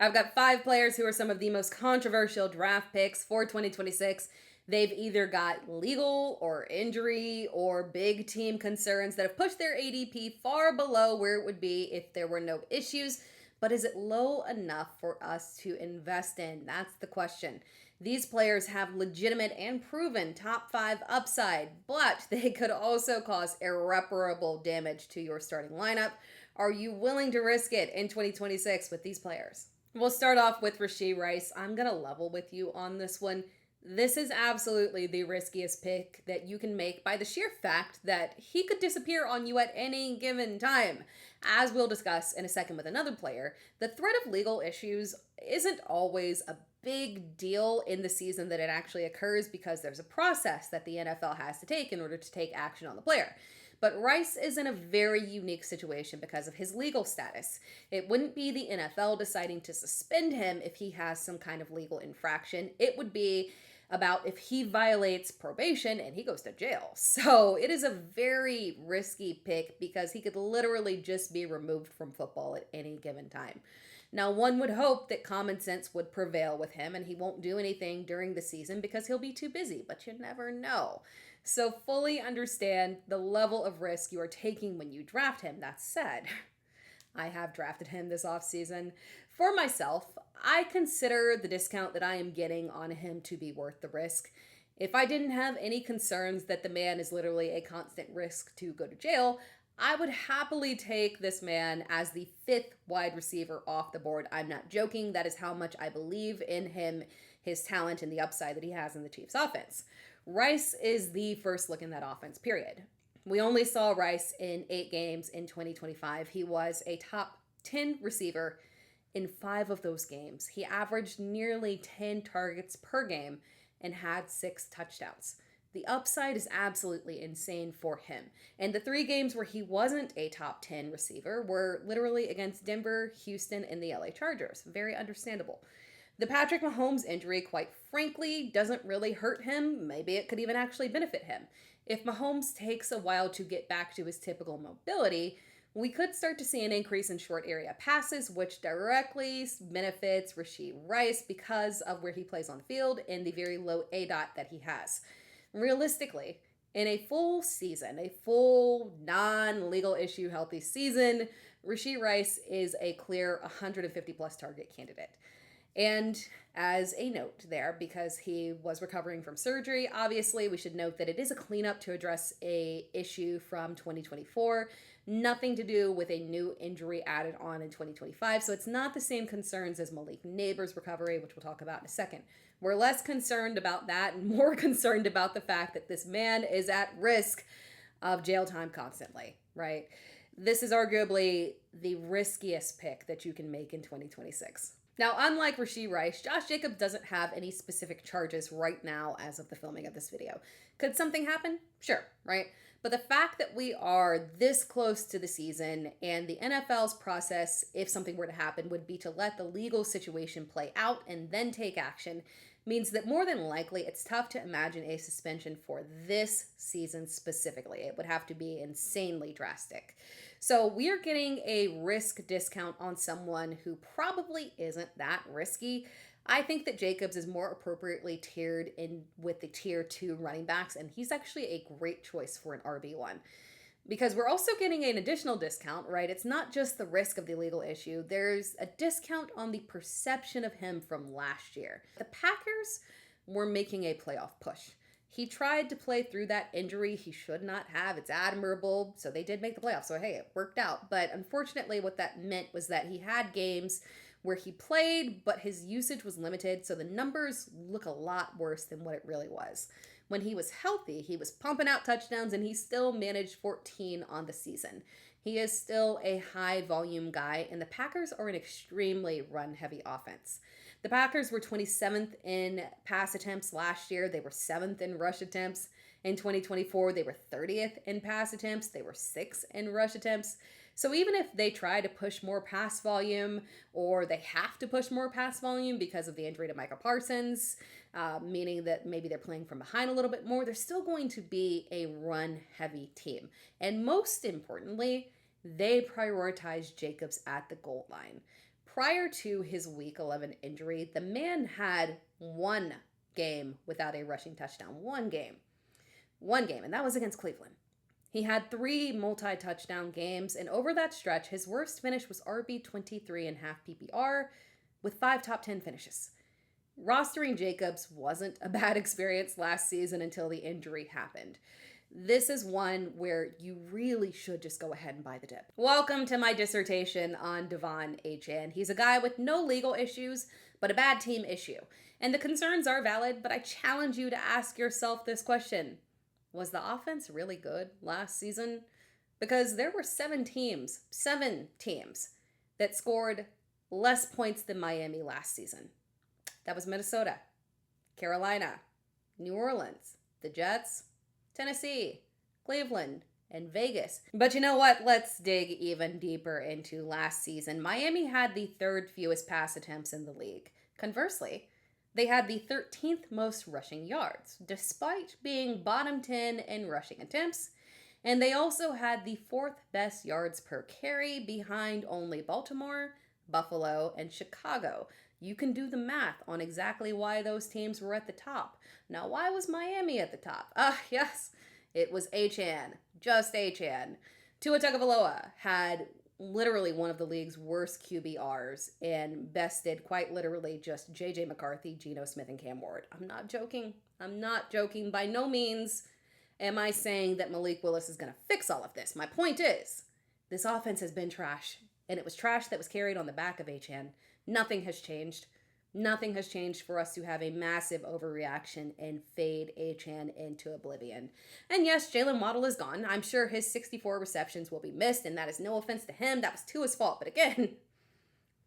I've got 5 players who are some of the most controversial draft picks for 2026. They've either got legal or injury or big team concerns that have pushed their ADP far below where it would be if there were no issues. But is it low enough for us to invest in? That's the question. These players have legitimate and proven top 5 upside, but they could also cause irreparable damage to your starting lineup. Are you willing to risk it in 2026 with these players? We'll start off with Rashee Rice. I'm going to level with you on this one. This is absolutely the riskiest pick that you can make by the sheer fact that he could disappear on you at any given time. As we'll discuss in a second with another player, the threat of legal issues isn't always a big deal in the season that it actually occurs because there's a process that the NFL has to take in order to take action on the player. But Rice is in a very unique situation because of his legal status. It wouldn't be the NFL deciding to suspend him if he has some kind of legal infraction. It would be about if he violates probation and he goes to jail. So it is a very risky pick because he could literally just be removed from football at any given time. Now, one would hope that common sense would prevail with him and he won't do anything during the season because he'll be too busy, but you never know. So fully understand the level of risk you are taking when you draft him. That said, I have drafted him this offseason. For myself, I consider the discount that I am getting on him to be worth the risk. If I didn't have any concerns that the man is literally a constant risk to go to jail, I would happily take this man as the 5th wide receiver off the board. I'm not joking. That is how much I believe in him, his talent, and the upside that he has in the Chiefs offense. Rice is the first look in that offense, period. We only saw Rice in 8 games in 2025. He was a top 10 receiver in 5 of those games. He averaged nearly 10 targets per game and had 6 touchdowns. The upside is absolutely insane for him. And the 3 games where he wasn't a top 10 receiver were literally against Denver, Houston, and the LA Chargers. Very understandable. The Patrick Mahomes injury, quite frankly, doesn't really hurt him. Maybe it could even actually benefit him. If Mahomes takes a while to get back to his typical mobility, we could start to see an increase in short area passes, which directly benefits Rashee Rice because of where he plays on the field and the very low ADOT that he has. Realistically, in a full season, a full non-legal issue healthy season, Rashee Rice is a clear 150 plus target candidate. And as a note there, because he was recovering from surgery, obviously we should note that it is a cleanup to address a issue from 2024. Nothing to do with a new injury added on in 2025. So it's not the same concerns as Malik Nabers' recovery, which we'll talk about in a second. We're less concerned about that and more concerned about the fact that this man is at risk of jail time constantly, right? This is arguably the riskiest pick that you can make in 2026. Now, unlike Rashee Rice, Josh Jacobs doesn't have any specific charges right now as of the filming of this video. Could something happen? Sure, right? But the fact that we are this close to the season and the NFL's process, if something were to happen, would be to let the legal situation play out and then take action, means that more than likely it's tough to imagine a suspension for this season specifically. It would have to be insanely drastic. So we are getting a risk discount on someone who probably isn't that risky. I think that Jacobs is more appropriately tiered in with the tier 2 running backs, and he's actually a great choice for an RB1. Because we're also getting an additional discount, right? It's not just the risk of the legal issue. There's a discount on the perception of him from last year. The Packers were making a playoff push. He tried to play through that injury he should not have. It's admirable. So they did make the playoffs. So hey, it worked out. But unfortunately, what that meant was that he had games where he played, but his usage was limited. So the numbers look a lot worse than what it really was. When he was healthy, he was pumping out touchdowns and he still managed 14 on the season. He is still a high volume guy, and the Packers are an extremely run heavy offense. The Packers were 27th in pass attempts last year. They were 7th in rush attempts. In 2024, they were 30th in pass attempts. They were 6th in rush attempts. So even if they try to push more pass volume, or they have to push more pass volume because of the injury to Micah Parsons, meaning that maybe they're playing from behind a little bit more, they're still going to be a run-heavy team. And most importantly, they prioritize Jacobs at the goal line. prior to his week 11 injury, the man had one game without a rushing touchdown. One game. And that was against Cleveland. He had 3 multi-touchdown games, and over that stretch, his worst finish was RB23 in half PPR with 5 top 10 finishes. Rostering Jacobs wasn't a bad experience last season until the injury happened. This is one where you really should just go ahead and buy the dip. Welcome to my dissertation on Devon Achane. He's a guy with no legal issues, but a bad team issue. And the concerns are valid, but I challenge you to ask yourself this question. Was the offense really good last season? Because there were 7 teams that scored less points than Miami last season. That was Minnesota, Carolina, New Orleans, the Jets, Tennessee, Cleveland, and Vegas. But you know what? Let's dig even deeper into last season. Miami had the 3rd fewest pass attempts in the league. Conversely, they had the 13th most rushing yards, despite being bottom 10 in rushing attempts. And they also had the 4th best yards per carry behind only Baltimore, Buffalo, and Chicago. You can do the math on exactly why those teams were at the top. Now, why was Miami at the top? Yes, it was Achane. Just Achane. Tua Tagovailoa had literally one of the league's worst QBRs and bested quite literally just J.J. McCarthy, Geno Smith, and Cam Ward. I'm not joking. By no means am I saying that Malik Willis is going to fix all of this. My point is, this offense has been trash, and it was trash that was carried on the back of Achane. Nothing has changed. Nothing has changed for us to have a massive overreaction and fade Achane into oblivion. And yes, Jalen Waddle is gone. I'm sure his 64 receptions will be missed, and that is no offense to him. That was Tua's fault. But again,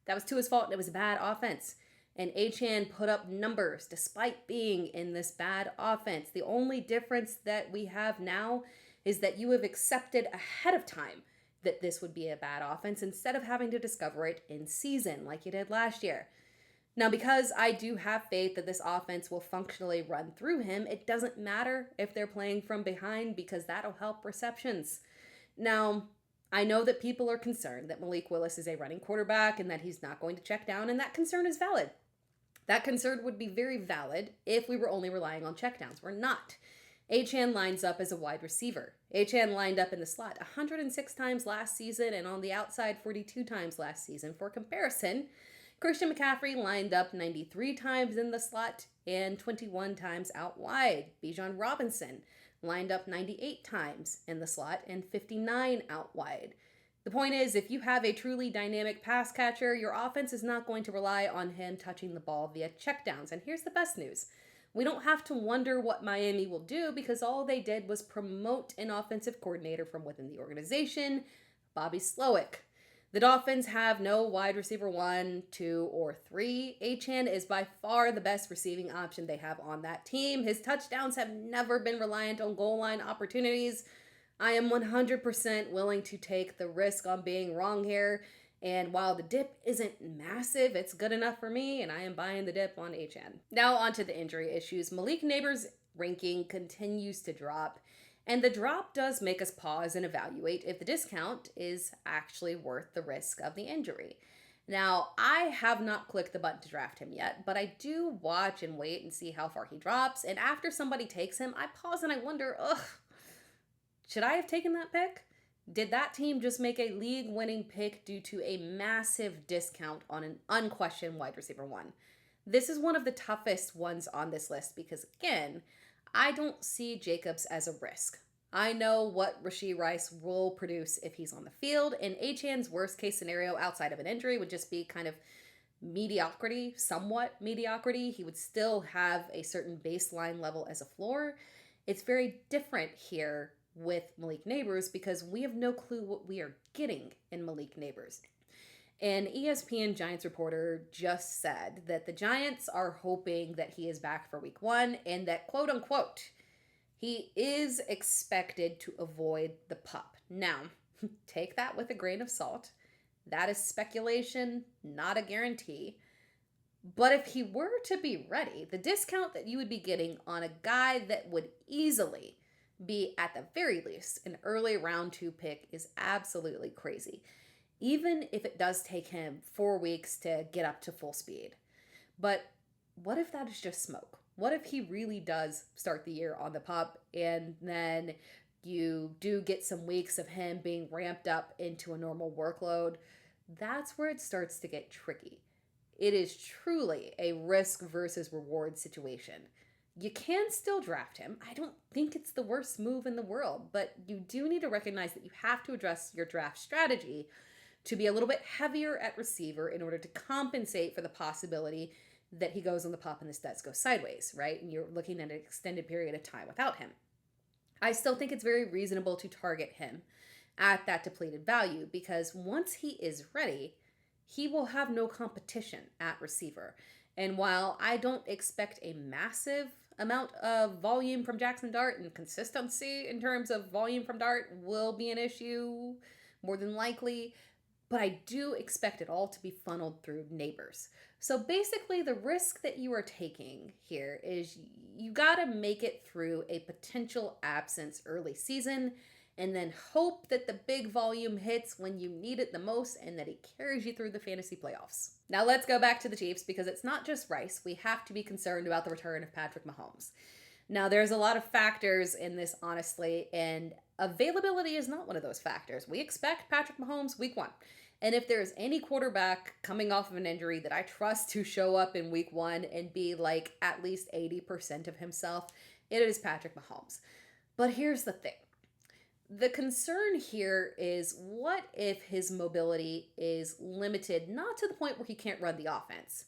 that was Tua's fault, and it was a bad offense. And Achane put up numbers despite being in this bad offense. The only difference that we have now is that you have accepted ahead of time that this would be a bad offense instead of having to discover it in season like you did last year. Now, because I do have faith that this offense will functionally run through him, it doesn't matter if they're playing from behind because that'll help receptions. Now, I know that people are concerned that Malik Willis is a running quarterback and that he's not going to check down, and that concern is valid. That concern would be very valid if we were only relying on checkdowns. We're not. Achane lines up as a wide receiver. Achane lined up in the slot 106 times last season and on the outside 42 times last season. For comparison, Christian McCaffrey lined up 93 times in the slot and 21 times out wide. Bijan Robinson lined up 98 times in the slot and 59 out wide. The point is, if you have a truly dynamic pass catcher, your offense is not going to rely on him touching the ball via checkdowns. And here's the best news. We don't have to wonder what Miami will do because all they did was promote an offensive coordinator from within the organization, Bobby Slowick. The Dolphins have no wide receiver 1, 2, or 3. Achane is by far the best receiving option they have on that team. His touchdowns have never been reliant on goal line opportunities. I am 100% willing to take the risk on being wrong here. And while the dip isn't massive, it's good enough for me, and I am buying the dip on Achane. Now on to the injury issues. Malik Nabers' ranking continues to drop, and the drop does make us pause and evaluate if the discount is actually worth the risk of the injury. Now, I have not clicked the button to draft him yet, but I do watch and wait and see how far he drops, and after somebody takes him, I pause and I wonder, should I have taken that pick? Did that team just make a league-winning pick due to a massive discount on an unquestioned wide receiver 1? This is one of the toughest ones on this list because, again, I don't see Jacobs as a risk. I know what Rashee Rice will produce if he's on the field, and Achane's worst-case scenario outside of an injury would just be kind of mediocrity, somewhat mediocrity. He would still have a certain baseline level as a floor. It's very different here with Malik Nabers because we have no clue what we are getting in Malik Nabers. An ESPN Giants reporter just said that the Giants are hoping that he is back for week 1 and that, quote unquote, he is expected to avoid the pup. Now, take that with a grain of salt. That is speculation, not a guarantee. But if he were to be ready, the discount that you would be getting on a guy that would easily be, at the very least, an early round 2 pick is absolutely crazy. even if it does take him 4 weeks to get up to full speed. But what if that is just smoke? What if he really does start the year on the pup and then you do get some weeks of him being ramped up into a normal workload? That's where it starts to get tricky. It is truly a risk versus reward situation. You can still draft him. I don't think it's the worst move in the world, but you do need to recognize that you have to address your draft strategy to be a little bit heavier at receiver in order to compensate for the possibility that he goes on the pup and this does go sideways, right? And you're looking at an extended period of time without him. I still think it's very reasonable to target him at that depleted value because once he is ready, he will have no competition at receiver. And while I don't expect a massive amount of volume from Jackson Dart, and consistency in terms of volume from Dart will be an issue more than likely, but I do expect it all to be funneled through Nabers. So basically the risk that you are taking here is you got to make it through a potential absence early season and then hope that the big volume hits when you need it the most and that he carries you through the fantasy playoffs. Now let's go back to the Chiefs because it's not just Rice. We have to be concerned about the return of Patrick Mahomes. Now there's a lot of factors in this, honestly, and availability is not one of those factors. We expect Patrick Mahomes week 1. And if there's any quarterback coming off of an injury that I trust to show up in week 1 and be like at least 80% of himself, it is Patrick Mahomes. But here's the thing. The concern here is what if his mobility is limited, not to the point where he can't run the offense,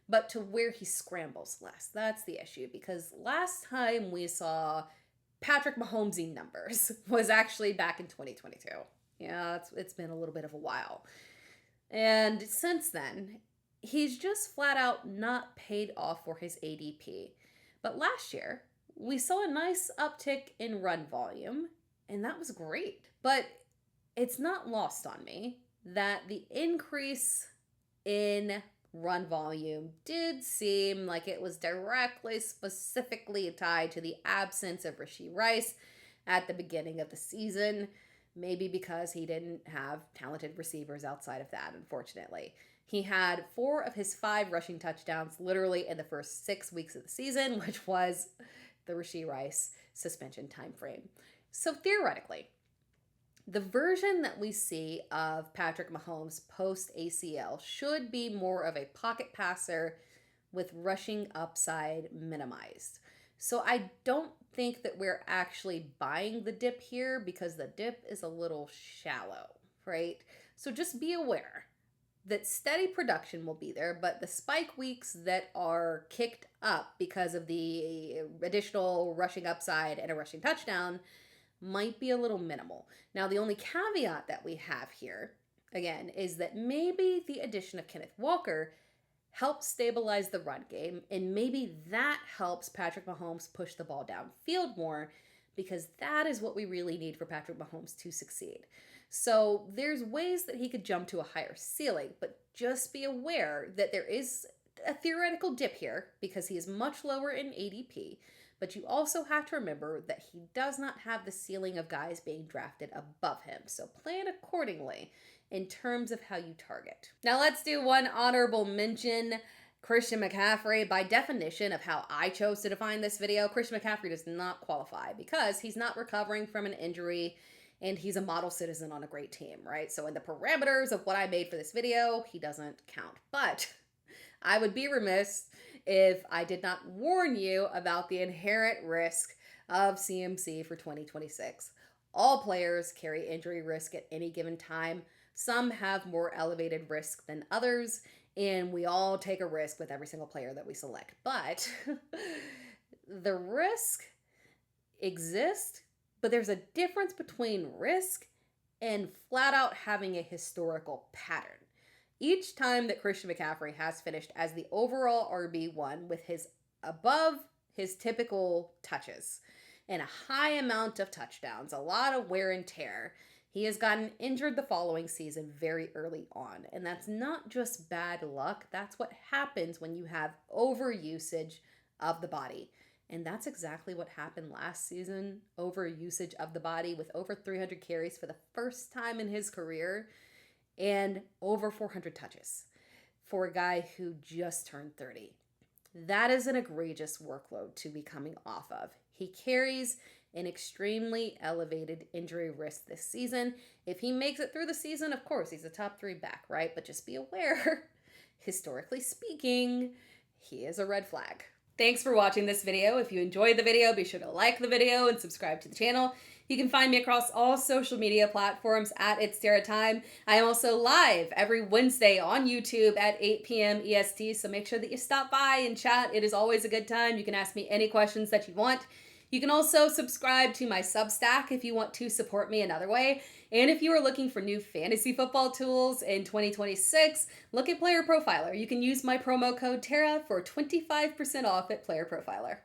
but to where he scrambles less. That's the issue, because last time we saw Patrick Mahomes' numbers was actually back in 2022. Yeah, it's been a little bit of a while. And since then, he's just flat out not paid off for his ADP. But last year, we saw a nice uptick in run volume, and that was great. But it's not lost on me that the increase in run volume did seem like it was directly, specifically tied to the absence of Rashee Rice at the beginning of the season. Maybe because he didn't have talented receivers outside of that, unfortunately. He had 4 of his 5 rushing touchdowns literally in the first 6 weeks of the season, which was the Rashee Rice suspension time frame. So theoretically, the version that we see of Patrick Mahomes post ACL should be more of a pocket passer with rushing upside minimized. So I don't think that we're actually buying the dip here because the dip is a little shallow, right? So just be aware that steady production will be there, but the spike weeks that are kicked up because of the additional rushing upside and a rushing touchdown might be a little minimal. Now, the only caveat that we have here, again, is that maybe the addition of Kenneth Walker helps stabilize the run game, and maybe that helps Patrick Mahomes push the ball downfield more, because that is what we really need for Patrick Mahomes to succeed. So there's ways that he could jump to a higher ceiling, but just be aware that there is a theoretical dip here because he is much lower in ADP, but you also have to remember that he does not have the ceiling of guys being drafted above him, so plan accordingly in terms of how you target. Now let's do one honorable mention. Christian McCaffrey. By definition of how I chose to define this video, Christian McCaffrey does not qualify because he's not recovering from an injury and he's a model citizen on a great team, right? So in the parameters of what I made for this video, he doesn't count. But I would be remiss if I did not warn you about the inherent risk of CMC for 2026. All players carry injury risk at any given time. Some have more elevated risk than others, and we all take a risk with every single player that we select. But the risk exists, but there's a difference between risk and flat out having a historical pattern. Each time that Christian McCaffrey has finished as the overall RB1 with his above his typical touches and a high amount of touchdowns, a lot of wear and tear, he has gotten injured the following season very early on. And that's not just bad luck. That's what happens when you have overusage of the body. And that's exactly what happened last season. Overusage of the body with over 300 carries for the first time in his career. and over 400 touches for a guy who just turned 30. That is an egregious workload to be coming off of. He carries an extremely elevated injury risk this season. If he makes it through the season, of course, he's a top 3 back, right? But just be aware, historically speaking, he is a red flag. Thanks for watching this video. If you enjoyed the video, be sure to like the video and subscribe to the channel. You can find me across all social media platforms at It's Tera Time. I am also live every Wednesday on YouTube at 8 p.m. EST, so make sure that you stop by and chat. It is always a good time. You can ask me any questions that you want. You can also subscribe to my Substack if you want to support me another way. And if you are looking for new fantasy football tools in 2026, look at Player Profiler. You can use my promo code TERA for 25% off at Player Profiler.